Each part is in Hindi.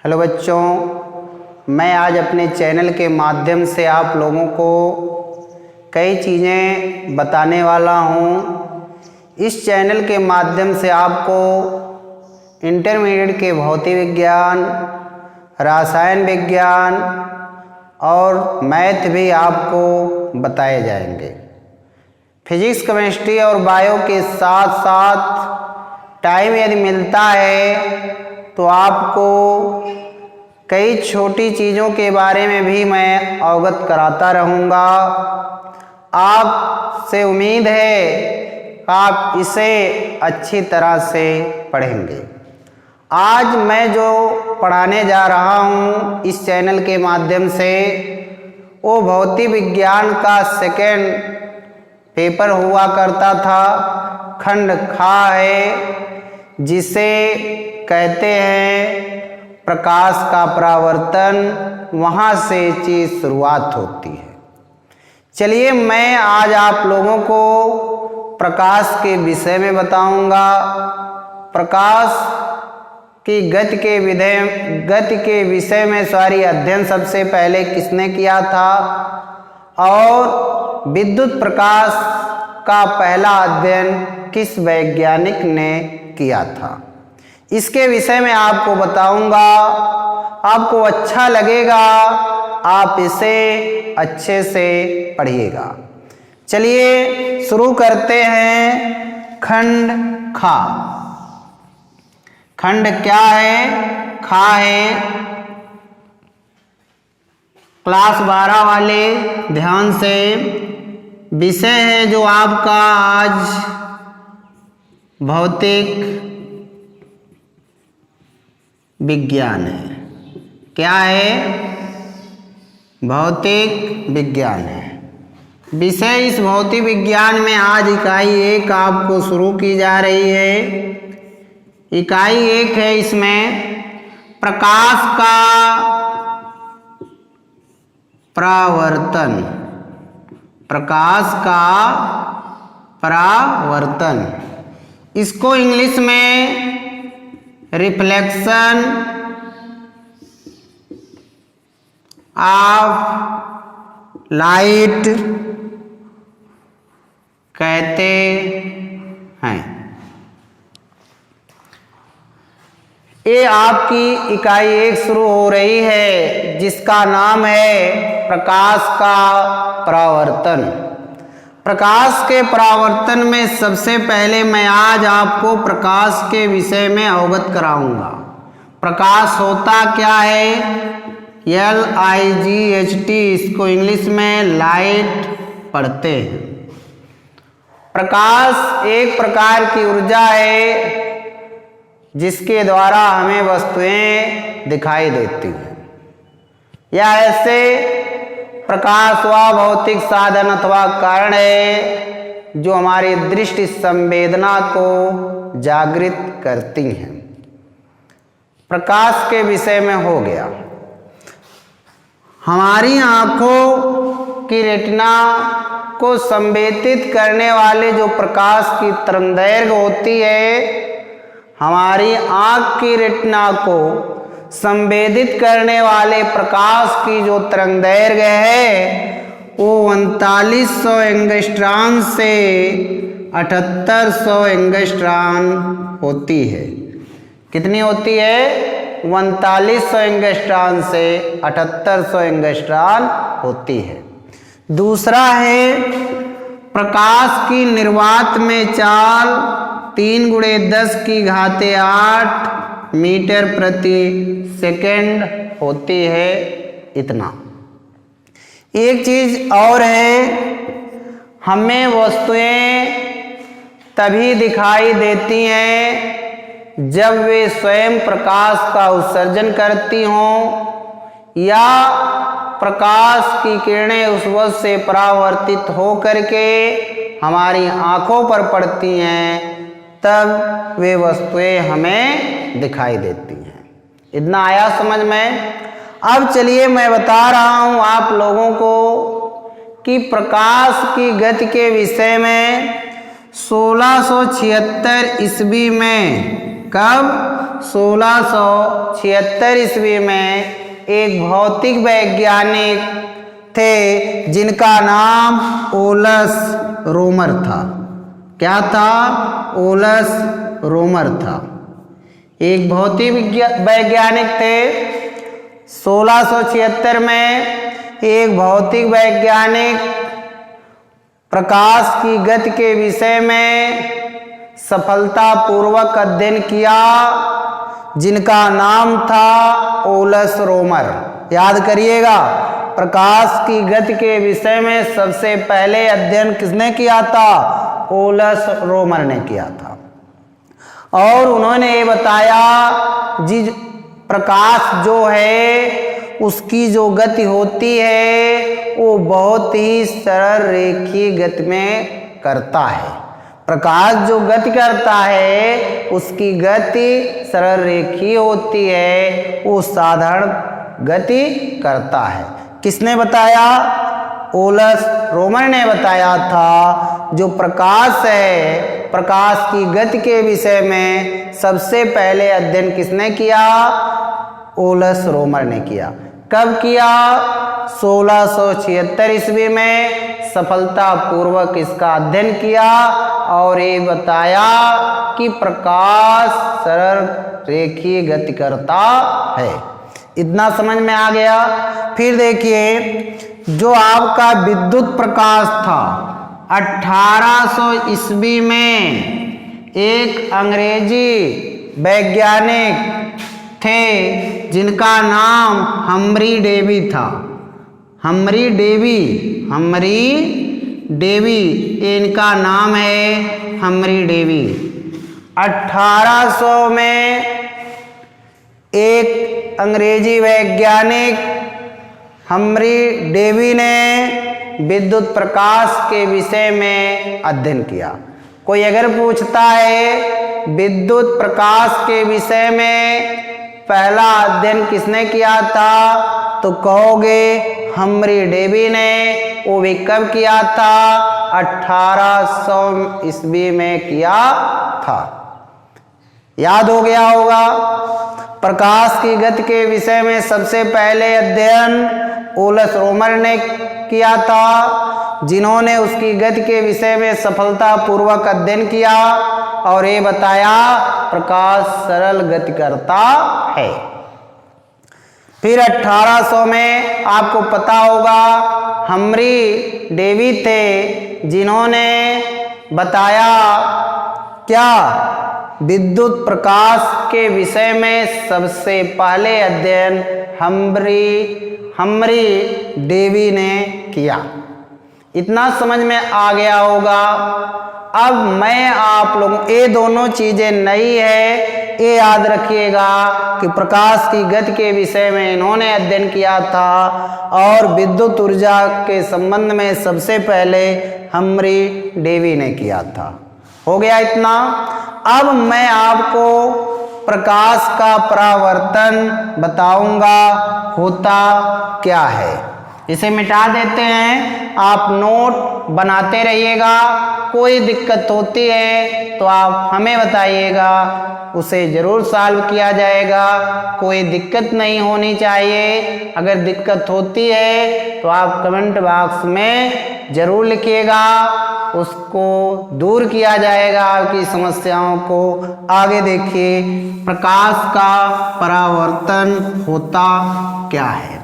हेलो बच्चों, मैं आज अपने चैनल के माध्यम से आप लोगों को कई चीज़ें बताने वाला हूँ। इस चैनल के माध्यम से आपको इंटरमीडिएट के भौतिक विज्ञान, रसायन विज्ञान और मैथ भी आपको बताए जाएंगे। फिजिक्स, केमिस्ट्री और बायो के साथ साथ टाइम यदि मिलता है तो आपको कई छोटी चीज़ों के बारे में भी मैं अवगत कराता रहूँगा। आपसे उम्मीद है आप इसे अच्छी तरह से पढ़ेंगे। आज मैं जो पढ़ाने जा रहा हूँ इस चैनल के माध्यम से वो भौतिक विज्ञान का सेकेंड पेपर हुआ करता था, खंड खा है, जिसे कहते हैं प्रकाश का परावर्तन। वहाँ से चीज़ शुरुआत होती है। चलिए मैं आज आप लोगों को प्रकाश के विषय में बताऊंगा। प्रकाश की गति के विषय में अध्ययन सबसे पहले किसने किया था और विद्युत प्रकाश का पहला अध्ययन किस वैज्ञानिक ने किया था, इसके विषय में आपको बताऊंगा। आपको अच्छा लगेगा, आप इसे अच्छे से पढ़िएगा। चलिए शुरू करते हैं। खंड खा। खंड क्या है? खा है। क्लास 12 वाले ध्यान से, विषय है जो आपका आज भौतिक विज्ञान है। क्या है? भौतिक विज्ञान है विषय। इस भौतिक विज्ञान में आज इकाई 1 आपको शुरू की जा रही है। इकाई 1 है, इसमें प्रकाश का परावर्तन। प्रकाश का परावर्तन, इसको इंग्लिश में रिफ्लेक्शन ऑफ लाइट कहते हैं। ये आपकी इकाई 1 शुरू हो रही है, जिसका नाम है प्रकाश का परावर्तन। प्रकाश के परावर्तन में सबसे पहले मैं आज आपको प्रकाश के विषय में अवगत कराऊंगा। प्रकाश होता क्या है? LIGHT, इसको इंग्लिश में लाइट पढ़ते हैं। प्रकाश एक प्रकार की ऊर्जा है जिसके द्वारा हमें वस्तुएं दिखाई देती हैं। या ऐसे प्रकाश वह भौतिक साधन अथवा कारण है जो हमारी दृष्टि संवेदना को जागृत करती हैं। प्रकाश के विषय में हो गया। हमारी आँखों की रेटिना को संवेदित करने वाले जो प्रकाश की तरंगदैर्घ्य होती है, हमारी आँख की रेटिना को संवेदित करने वाले प्रकाश की जो तरंगदैर्घ्य है वो 3900 एंगस्ट्रॉम से 7800 एंगस्ट्रॉम होती है। कितनी होती है? 3900 एंगस्ट्रॉम से 7800 एंगस्ट्रॉम होती है। दूसरा है प्रकाश की निर्वात में चाल 3 × 10⁸ मीटर प्रति सेकेंड होती है। इतना। एक चीज और है, हमें वस्तुएं तभी दिखाई देती हैं जब वे स्वयं प्रकाश का उत्सर्जन करती हों या प्रकाश की किरणें उस वस्तु से परावर्तित हो करके हमारी आँखों पर पड़ती हैं, तब वे वस्तुएं हमें दिखाई देती हैं। इतना आया समझ में? अब चलिए मैं बता रहा हूँ आप लोगों को कि प्रकाश की गति के विषय में 1676 ईस्वी में, कब? 1676 ईस्वी में एक भौतिक वैज्ञानिक थे जिनका नाम ओलस रोमर था। क्या था? ओलस रोमर था। एक भौतिक वैज्ञानिक थे। 1676 में एक भौतिक वैज्ञानिक प्रकाश की गति के विषय में सफलतापूर्वक अध्ययन किया जिनका नाम था ओलस रोमर। याद करिएगा, प्रकाश की गति के विषय में सबसे पहले अध्ययन किसने किया था? ओलस रोमर ने किया था। और उन्होंने ये बताया जी प्रकाश जो है उसकी जो गति होती है वो बहुत ही सरल रेखीय गति में करता है। प्रकाश जो गति करता है उसकी गति सरल रेखीय होती है, वो साधारण गति करता है। किसने बताया? ओलस रोमर ने बताया था। जो प्रकाश है, प्रकाश की गति के विषय में सबसे पहले अध्ययन किसने किया? ओलस रोमर ने किया। कब किया? 1676 ईस्वी में सफलतापूर्वक इसका अध्ययन किया और ये बताया कि प्रकाश सरल रेखीय गति करता है। इतना समझ में आ गया। फिर देखिए, जो आपका विद्युत प्रकाश था, 1800 ईस्वी में एक अंग्रेजी वैज्ञानिक थे जिनका नाम हम्फ्री डेवी था। हम्फ्री डेवी इनका नाम है, हम्फ्री डेवी। 1800 में एक अंग्रेजी वैज्ञानिक हम्फ्री डेवी ने विद्युत प्रकाश के विषय में अध्ययन किया। कोई अगर पूछता है विद्युत प्रकाश के विषय में पहला अध्ययन किसने किया था, तो कहोगे हम्फ्री डेवी ने। वो भी कब किया था? 1800 ईस्वी में किया था। याद हो गया होगा। प्रकाश की गति के विषय में सबसे पहले अध्ययन ओलस रोमर ने किया था, जिन्होंने उसकी गति के विषय में सफलतापूर्वक अध्ययन किया और ये बताया प्रकाश सरल गति करता है। फिर 1800 में आपको पता होगा हम्फ्री डेवी थे जिन्होंने बताया क्या? विद्युत प्रकाश के विषय में सबसे पहले अध्ययन हम्फ्री डेवी ने किया। इतना समझ में आ गया होगा। अब मैं आप लोगों, ये दोनों चीजें नई है, ये याद रखिएगा कि प्रकाश की गति के विषय में इन्होंने अध्ययन किया था और विद्युत ऊर्जा के संबंध में सबसे पहले हम्फ्री डेवी ने किया था। हो गया इतना। अब मैं आपको प्रकाश का परावर्तन बताऊंगा होता क्या है। इसे मिटा देते हैं, आप नोट बनाते रहिएगा। कोई दिक्कत होती है तो आप हमें बताइएगा, उसे जरूर सॉल्व किया जाएगा। कोई दिक्कत नहीं होनी चाहिए। अगर दिक्कत होती है तो आप कमेंट बॉक्स में जरूर लिखिएगा, उसको दूर किया जाएगा आपकी समस्याओं को। आगे देखिए, प्रकाश का परावर्तन होता क्या है।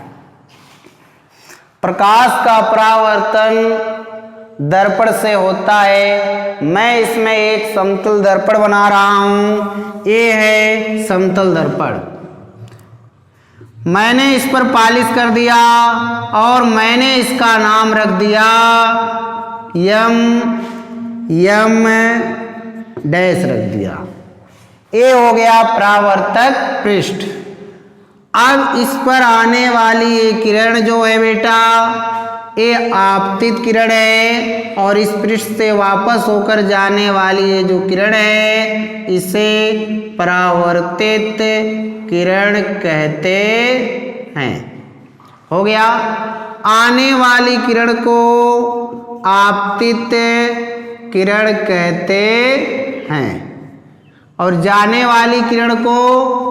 प्रकाश का परावर्तन दर्पण से होता है। मैं इसमें एक समतल दर्पण बना रहा हूं। ये है समतल दर्पण। मैंने इस पर पॉलिश कर दिया और मैंने इसका नाम रख दिया यम डैश रख दिया। ये हो गया परावर्तक पृष्ठ। अब इस पर आने वाली ये किरण जो है बेटा, ये आपतित किरण है और इस पृष्ठ से वापस होकर जाने वाली ये जो किरण है इसे परावर्तित किरण कहते हैं। हो गया। आने वाली किरण को आपतित किरण कहते हैं। और जाने वाली किरण को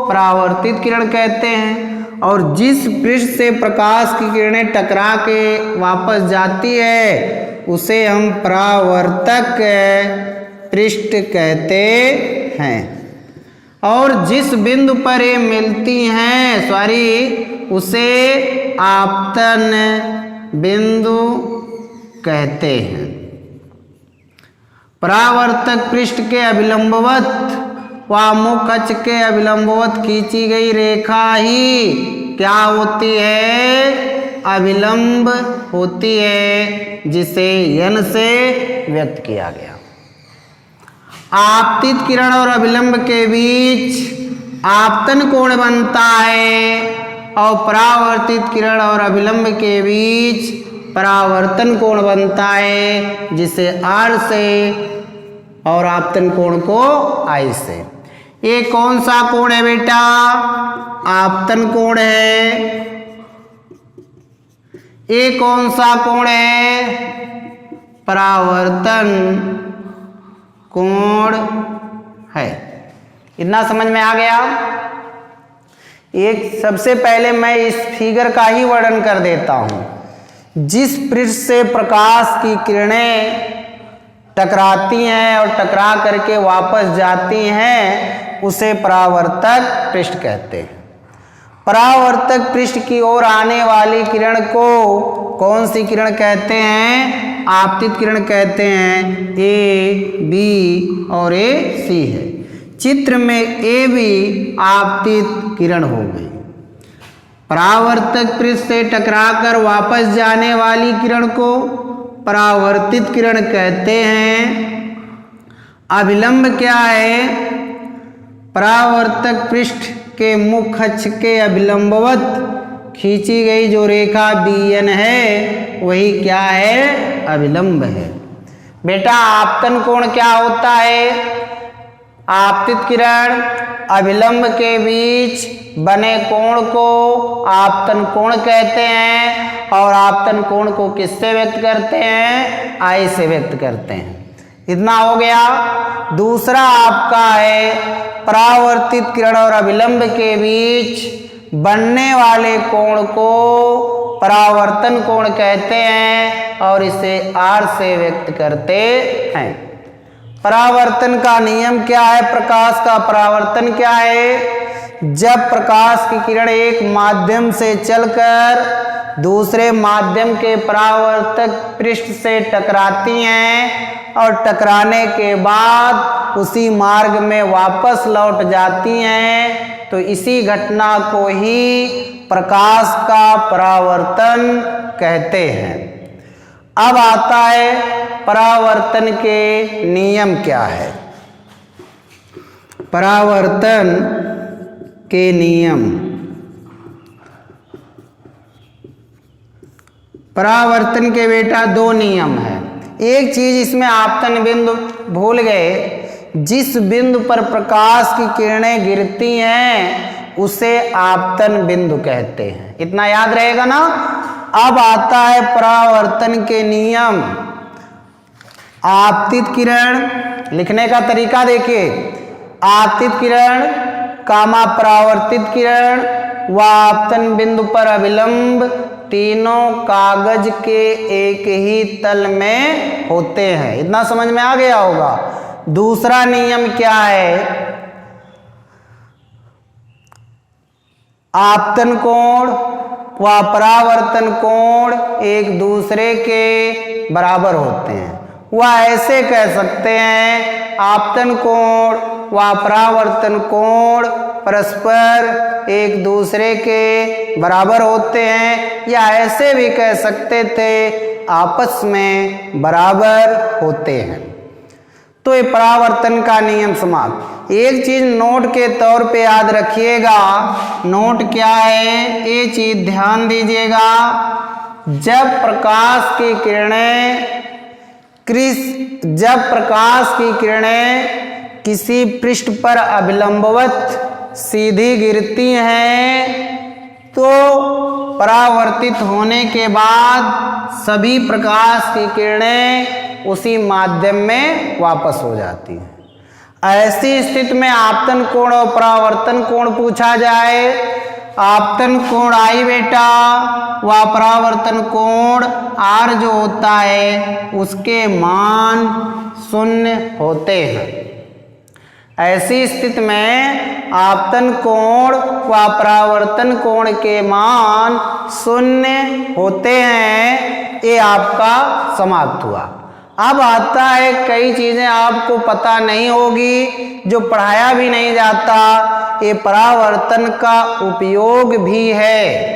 परावर्तित किरण कहते हैं। और जिस पृष्ठ से प्रकाश की किरणें टकरा के वापस जाती है उसे हम परावर्तक पृष्ठ कहते हैं। और जिस बिंदु पर ये मिलती हैं उसे आपतन बिंदु कहते हैं। परावर्तक पृष्ठ के अभिलंबवत व मुख अक्ष के अभिलंबवत खींची गई रेखा ही क्या होती है? अभिलंब होती है, जिसे यन से व्यक्त किया गया। आपतित किरण और अभिलंब के बीच आपतन कोण बनता है और परावर्तित किरण और अभिलंब के बीच परावर्तन कोण बनता है, जिसे आर से और आपतन कोण को आई से। ये कौन सा कोण है बेटा? आपतन कोण है। ये कौन सा कोण है? परावर्तन कोण है। इतना समझ में आ गया? एक सबसे पहले मैं इस फिगर का ही वर्णन कर देता हूं। जिस पृष्ठ से प्रकाश की किरणें टकराती हैं और टकरा करके वापस जाती हैं उसे परावर्तक पृष्ठ कहते हैं। परावर्तक पृष्ठ की ओर आने वाली किरण को कौन सी किरण कहते हैं? आपतित किरण कहते हैं। ए, बी और ए, सी है। चित्र में ए भी आपतित किरण हो गई। परावर्तक पृष्ठ से टकराकर वापस जाने वाली किरण को परावर्तित किरण कहते हैं। अभिलंब क्या है? परावर्तक पृष्ठ के मुख अक्ष के अभिलंबवत खींची गई जो रेखा बीएन है वही क्या है? अभिलंब है। बेटा आपतन कोण क्या होता है? आपतित किरण अभिलंब के बीच बने कोण को आपतन कोण कहते हैं और आपतन कोण को किससे व्यक्त करते हैं? आई से व्यक्त करते हैं। इतना हो गया। दूसरा आपका है परावर्तित किरण और अभिलंब के बीच बनने वाले कोण को परावर्तन कोण कहते हैं और इसे आर से व्यक्त करते हैं। परावर्तन का नियम क्या है? प्रकाश का परावर्तन क्या है? जब प्रकाश की किरण एक माध्यम से चलकर दूसरे माध्यम के परावर्तक पृष्ठ से टकराती हैं और टकराने के बाद उसी मार्ग में वापस लौट जाती हैं तो इसी घटना को ही प्रकाश का परावर्तन कहते हैं। अब आता है परावर्तन के नियम क्या है? परावर्तन के नियम। परावर्तन के बेटा दो नियम है। एक चीज इसमें आपतन बिंदु भूल गए। जिस बिंदु पर प्रकाश की किरणें गिरती हैं उसे आपतन बिंदु कहते हैं। इतना याद रहेगा ना? अब आता है परावर्तन के नियम। आपतित किरण, लिखने का तरीका देखिए। आपतित किरण कामा परावर्तित किरण व आपतन बिंदु पर अभिलंब तीनों कागज के एक ही तल में होते हैं। इतना समझ में आ गया होगा। दूसरा नियम क्या है? आपतन कोण व परावर्तन कोण एक दूसरे के बराबर होते हैं। वह ऐसे कह सकते हैं आपतन कोण व परावर्तन कोण परस्पर एक दूसरे के बराबर होते हैं, या ऐसे भी कह सकते थे आपस में बराबर होते हैं। तो ये परावर्तन का नियम समाप्त। एक चीज नोट के तौर पे याद रखिएगा। नोट क्या है? ये चीज ध्यान दीजिएगा। जब प्रकाश की किरणें किसी पृष्ठ पर अभिलंबवत सीधी गिरती हैं तो परावर्तित होने के बाद सभी प्रकाश की किरणें उसी माध्यम में वापस हो जाती हैं। ऐसी स्थिति में आपतन कोण और परावर्तन कोण पूछा जाए, आपतन कोण आई बेटा व परावर्तन कोण आर जो होता है उसके मान शून्य होते हैं। ऐसी स्थिति में आपतन कोण व परावर्तन कोण के मान शून्य होते हैं। ये आपका समाप्त हुआ। अब आता है कई चीजें आपको पता नहीं होगी, जो पढ़ाया भी नहीं जाता। ये परावर्तन का उपयोग भी है।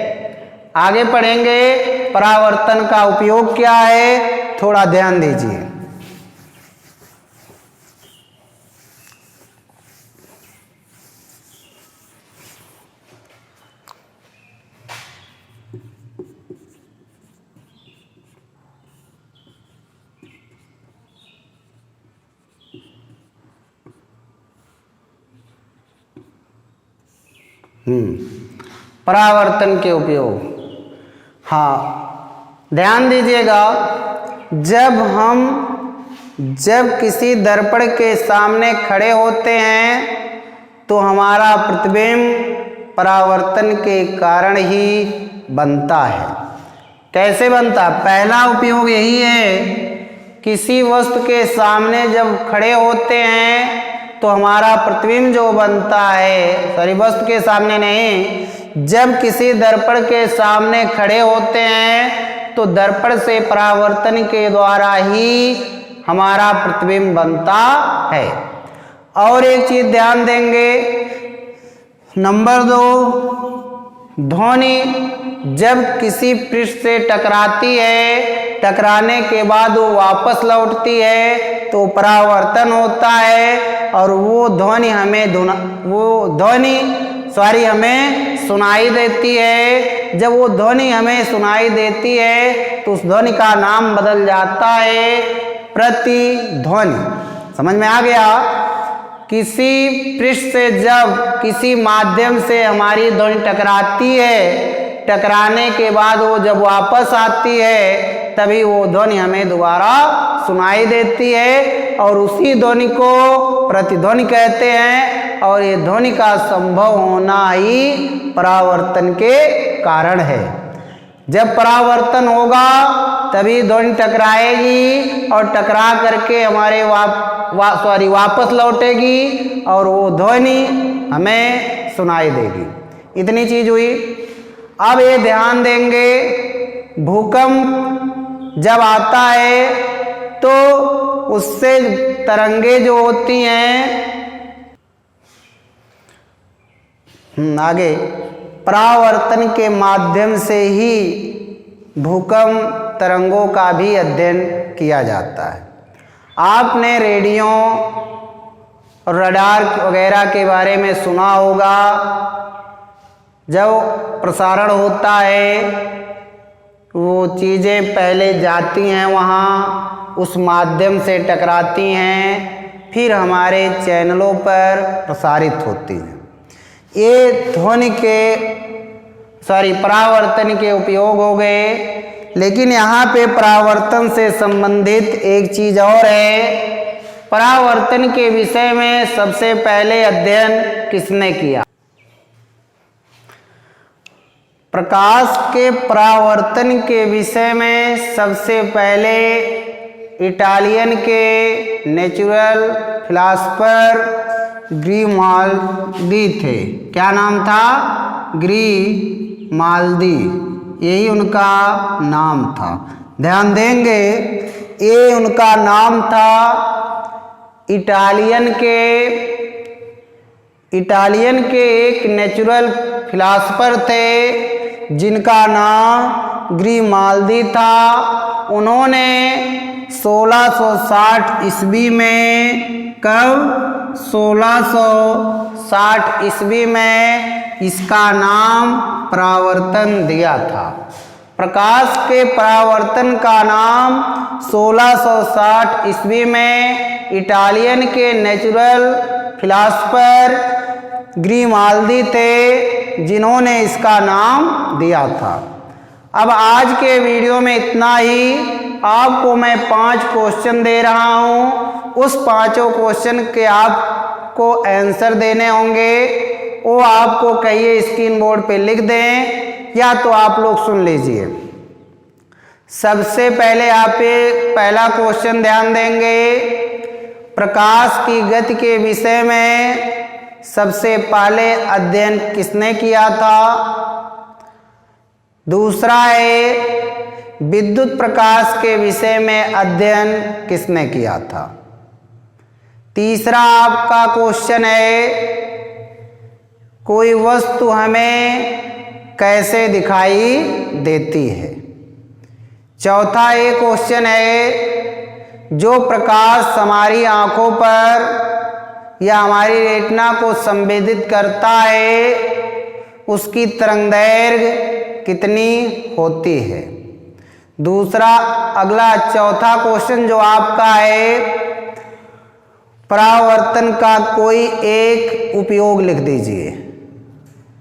आगे पढ़ेंगे परावर्तन का उपयोग क्या है, थोड़ा ध्यान दीजिए। परावर्तन के उपयोग, हाँ ध्यान दीजिएगा। जब किसी दर्पण के सामने खड़े होते हैं तो हमारा प्रतिबिंब परावर्तन के कारण ही बनता है। कैसे बनता? पहला उपयोग यही है, किसी वस्तु के सामने जब खड़े होते हैं तो हमारा प्रतिबिंब जो बनता है, सॉरी वस्तु के सामने नहीं, जब किसी दर्पण के सामने खड़े होते हैं तो दर्पण से परावर्तन के द्वारा ही हमारा प्रतिबिंब बनता है। और एक चीज ध्यान देंगे, नंबर 2, ध्वनि जब किसी पृष्ठ से टकराती है, टकराने के बाद वो वापस लौटती है तो परावर्तन होता है और वो ध्वनि हमें सुनाई देती है। जब वो ध्वनि हमें सुनाई देती है तो उस ध्वनि का नाम बदल जाता है प्रतिध्वनि। समझ में आ गया? किसी पृष्ठ से जब किसी माध्यम से हमारी ध्वनि टकराती है, टकराने के बाद वो जब वापस आती है तभी वो ध्वनि हमें दोबारा सुनाई देती है और उसी ध्वनि को प्रतिध्वनि कहते हैं। और ये ध्वनि का संभव होना ही परावर्तन के कारण है। जब परावर्तन होगा तभी ध्वनि टकराएगी और टकरा करके हमारे वापस लौटेगी और वो ध्वनि हमें सुनाई देगी। इतनी चीज हुई। अब ये ध्यान देंगे, भूकंप जब आता है तो उससे तरंगे जो होती हैं, आगे परावर्तन के माध्यम से ही भूकंप तरंगों का भी अध्ययन किया जाता है। आपने रेडियो और रडार वगैरह के बारे में सुना होगा। जब प्रसारण होता है वो चीज़ें पहले जाती हैं वहाँ, उस माध्यम से टकराती हैं, फिर हमारे चैनलों पर प्रसारित होती हैं। ये ध्वनि के परावर्तन के उपयोग हो गए। लेकिन यहाँ पे परावर्तन से संबंधित एक चीज़ और है। परावर्तन के विषय में सबसे पहले अध्ययन किसने किया? प्रकाश के परावर्तन के विषय में सबसे पहले इटालियन के नेचुरल फिलासफर ग्रीमाल्दी थे। क्या नाम था? ग्रीमाल्दी, यही उनका नाम था। ध्यान देंगे, ये उनका नाम था। इटालियन के एक नेचुरल फिलासफर थे जिनका नाम ग्रीमाल्दी था। उन्होंने 1660 ईस्वी में, कब? 1660 ईस्वी में इसका नाम परावर्तन दिया था। प्रकाश के परावर्तन का नाम 1660 ईस्वी में इटालियन के नेचुरल फिलासफर ग्रीमाल्दी थे जिन्होंने इसका नाम दिया था। अब आज के वीडियो में इतना ही। आपको मैं 5 क्वेश्चन दे रहा हूं, उस पांचों क्वेश्चन के आपको आंसर देने होंगे। वो आपको कहिए स्क्रीन बोर्ड पे लिख दें या तो आप लोग सुन लीजिए। सबसे पहले आप पहला क्वेश्चन ध्यान देंगे, प्रकाश की गति के विषय में सबसे पहले अध्ययन किसने किया था। दूसरा है विद्युत प्रकाश के विषय में अध्ययन किसने किया था। तीसरा आपका क्वेश्चन है, कोई वस्तु हमें कैसे दिखाई देती है। चौथा एक क्वेश्चन है, जो प्रकाश हमारी आंखों पर या हमारी रेटिना को संवेदित करता है उसकी तरंगदैर्घ्य कितनी होती है। दूसरा अगला चौथा क्वेश्चन जो आपका है, परावर्तन का कोई एक उपयोग लिख दीजिए।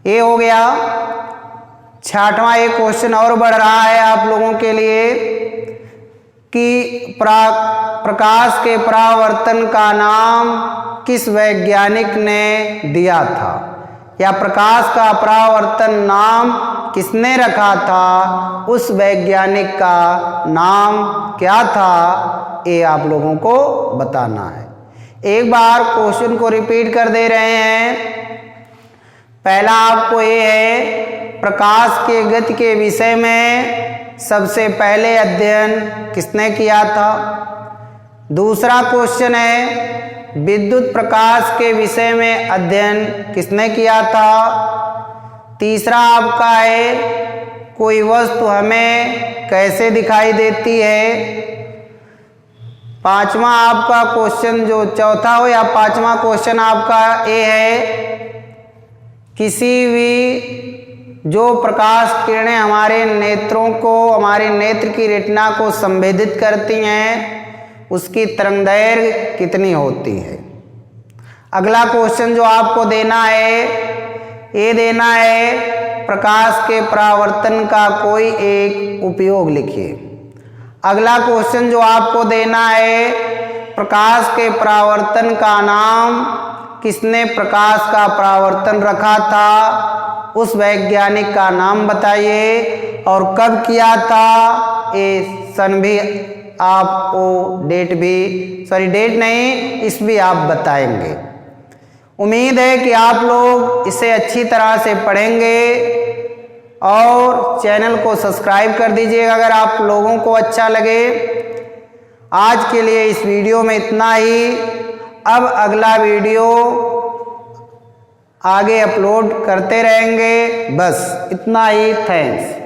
ये हो गया। छठवां एक क्वेश्चन और बढ़ रहा है आप लोगों के लिए कि प्रकाश के परावर्तन का नाम किस वैज्ञानिक ने दिया था, या प्रकाश का परावर्तन नाम किसने रखा था, उस वैज्ञानिक का नाम क्या था, ये आप लोगों को बताना है। एक बार क्वेश्चन को रिपीट कर दे रहे हैं। पहला आपको ये है, प्रकाश के गति के विषय में सबसे पहले अध्ययन किसने किया था। दूसरा क्वेश्चन है, विद्युत प्रकाश के विषय में अध्ययन किसने किया था। तीसरा आपका है, कोई वस्तु हमें कैसे दिखाई देती है। पांचवा आपका क्वेश्चन जो चौथा हो या पांचवा क्वेश्चन आपका ये है, किसी भी जो प्रकाश किरणें हमारे नेत्रों को, हमारे नेत्र की रेटिना को संवेदित करती हैं उसकी तरंगदैर्घ्य कितनी होती है। अगला क्वेश्चन जो आपको देना है, ये देना है, प्रकाश के परावर्तन का कोई एक उपयोग लिखिए। अगला क्वेश्चन जो आपको देना है, प्रकाश के परावर्तन का नाम किसने प्रकाश का परावर्तन रखा था, उस वैज्ञानिक का नाम बताइए और कब किया था। ये सन भी आपको, डेट नहीं, इस भी आप बताएंगे। उम्मीद है कि आप लोग इसे अच्छी तरह से पढ़ेंगे और चैनल को सब्सक्राइब कर दीजिएगा अगर आप लोगों को अच्छा लगे। आज के लिए इस वीडियो में इतना ही। अब अगला वीडियो आगे अपलोड करते रहेंगे। बस इतना ही। थैंक्स।